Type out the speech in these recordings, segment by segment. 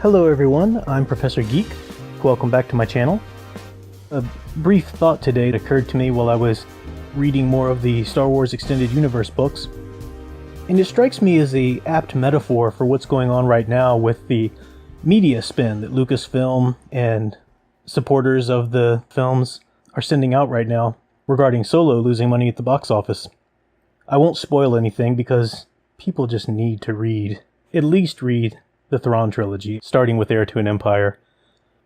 Hello everyone, I'm Professor Geek. Welcome back to my channel. A brief thought today occurred to me while I was reading more of the Star Wars Extended Universe books, and it strikes me as an apt metaphor for what's going on right now with the media spin that Lucasfilm and supporters of the films are sending out right now regarding Solo losing money at the box office. I won't spoil anything because people just need to at least read the Thrawn Trilogy, starting with Heir to an Empire.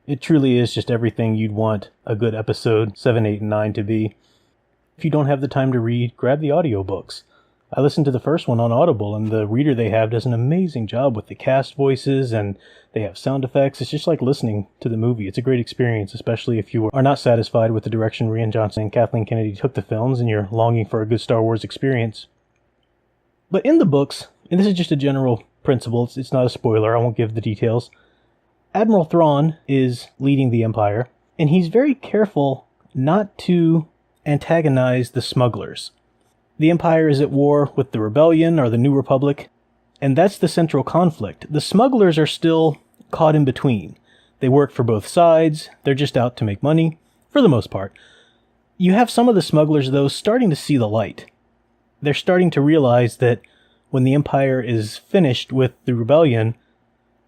It truly is just everything you'd want a good episode 7, 8, and 9 to be. If you don't have the time to read, grab the audiobooks. I listened to the first one on Audible, and the reader they have does an amazing job with the cast voices, and they have sound effects. It's just like listening to the movie. It's a great experience, especially if you are not satisfied with the direction Rian Johnson and Kathleen Kennedy took the films, and you're longing for a good Star Wars experience. But in the books, and this is just a general principle, it's not a spoiler, I won't give the details, Admiral Thrawn is leading the Empire, and he's very careful not to antagonize the Smugglers. The Empire is at war with the Rebellion, or the New Republic, and that's the central conflict. The Smugglers are still caught in between. They work for both sides, they're just out to make money, for the most part. You have some of the Smugglers, though, starting to see the light. They're starting to realize that when the Empire is finished with the Rebellion,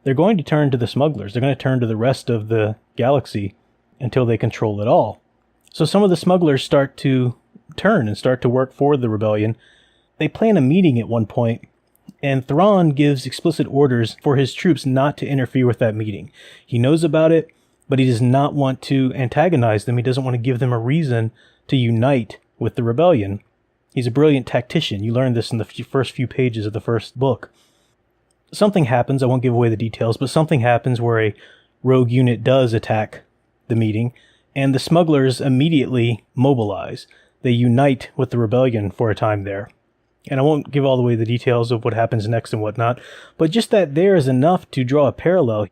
they're going to turn to the Smugglers. They're going to turn to the rest of the galaxy until they control it all. So some of the Smugglers start to turn and start to work for the Rebellion. They plan a meeting at one point, and Thrawn gives explicit orders for his troops not to interfere with that meeting. He knows about it, but he does not want to antagonize them. He doesn't want to give them a reason to unite with the Rebellion. He's a brilliant tactician. You learn this in the first few pages of the first book. Something happens, I won't give away the details, but something happens where a rogue unit does attack the meeting, and the Smugglers immediately mobilize. They unite with the Rebellion for a time there. And I won't give all the way the details of what happens next and whatnot, but just that there is enough to draw a parallel.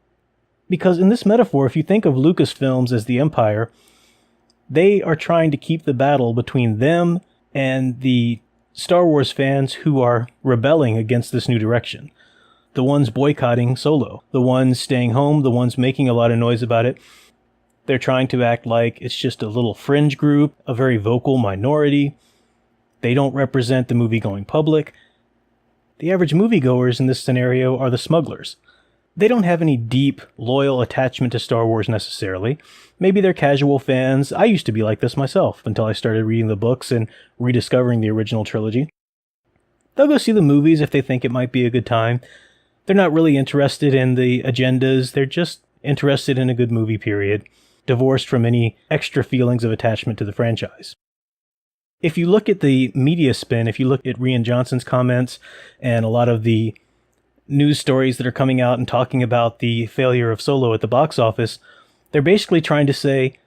Because in this metaphor, if you think of Lucasfilms as the Empire, they are trying to keep the battle between them and the Star Wars fans who are rebelling against this new direction. The ones boycotting Solo, the ones staying home, the ones making a lot of noise about it. They're trying to act like it's just a little fringe group, a very vocal minority. They don't represent the movie-going public. The average moviegoers in this scenario are the Smugglers. They don't have any deep, loyal attachment to Star Wars necessarily. Maybe they're casual fans. I used to be like this myself until I started reading the books and rediscovering the original trilogy. They'll go see the movies if they think it might be a good time. They're not really interested in the agendas. They're just interested in a good movie, period, divorced from any extra feelings of attachment to the franchise. If you look at the media spin, if you look at Rian Johnson's comments and a lot of the news stories that are coming out and talking about the failure of Solo at the box office, they're basically trying to say,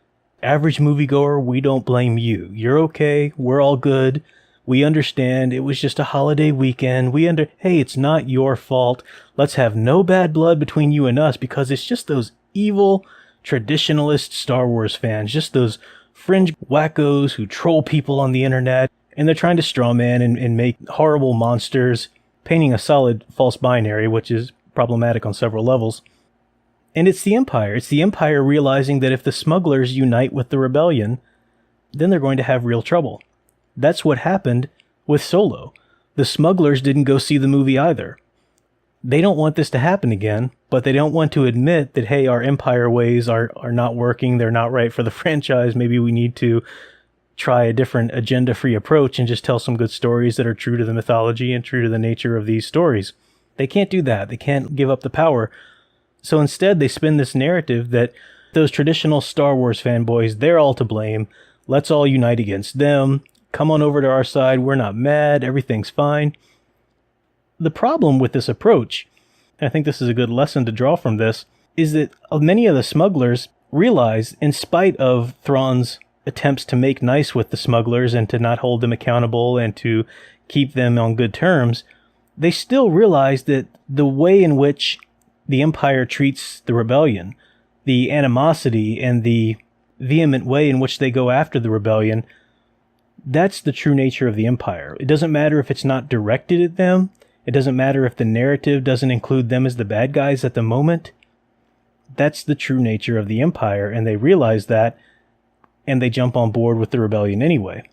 average moviegoer, we don't blame you. You're okay. We're all good. We understand. It was just a holiday weekend. Hey, it's not your fault. Let's have no bad blood between you and us, because it's just those evil traditionalist Star Wars fans, just those fringe wackos who troll people on the internet, and they're trying to strawman and make horrible monsters, painting a solid false binary, which is problematic on several levels. And it's the Empire. It's the Empire realizing that if the Smugglers unite with the Rebellion, then they're going to have real trouble. That's what happened with Solo. The Smugglers didn't go see the movie either. They don't want this to happen again, but they don't want to admit that, hey, our Empire ways are not working, they're not right for the franchise, maybe we need to try a different agenda-free approach and just tell some good stories that are true to the mythology and true to the nature of these stories. They can't do that. They can't give up the power. So instead, they spin this narrative that those traditional Star Wars fanboys, they're all to blame. Let's all unite against them. Come on over to our side. We're not mad. Everything's fine. The problem with this approach, and I think this is a good lesson to draw from this, is that many of the Smugglers realize, in spite of Thrawn's attempts to make nice with the Smugglers and to not hold them accountable and to keep them on good terms, they still realize that the way in which the Empire treats the Rebellion, the animosity and the vehement way in which they go after the Rebellion, that's the true nature of the Empire. It doesn't matter if it's not directed at them. It doesn't matter if the narrative doesn't include them as the bad guys at the moment. That's the true nature of the Empire, and they realize that, and they jump on board with the rebellion anyway.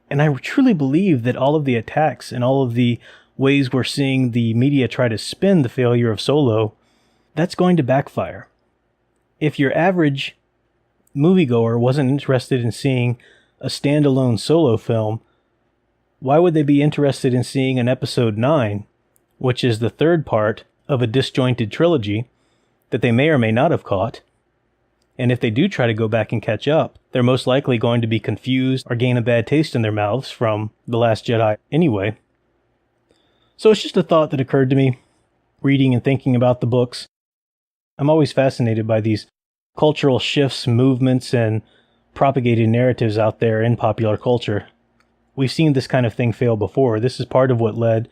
And I truly believe that all of the attacks and all of the ways we're seeing the media try to spin the failure of Solo, that's going to backfire. If your average moviegoer wasn't interested in seeing a standalone Solo film, why would they be interested in seeing an episode 9, which is the third part of a disjointed trilogy that they may or may not have caught? And if they do try to go back and catch up, they're most likely going to be confused or gain a bad taste in their mouths from The Last Jedi anyway. So it's just a thought that occurred to me, reading and thinking about the books. I'm always fascinated by these cultural shifts, movements, and propagated narratives out there in popular culture. We've seen this kind of thing fail before. This is part of what led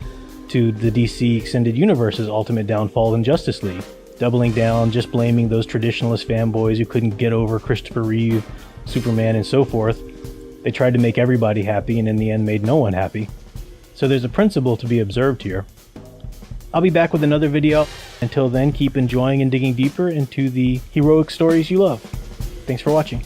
to the DC Extended Universe's ultimate downfall in Justice League. Doubling down, just blaming those traditionalist fanboys who couldn't get over Christopher Reeve, Superman, and so forth. They tried to make everybody happy and in the end made no one happy. So there's a principle to be observed here. I'll be back with another video. Until then, keep enjoying and digging deeper into the heroic stories you love. Thanks for watching.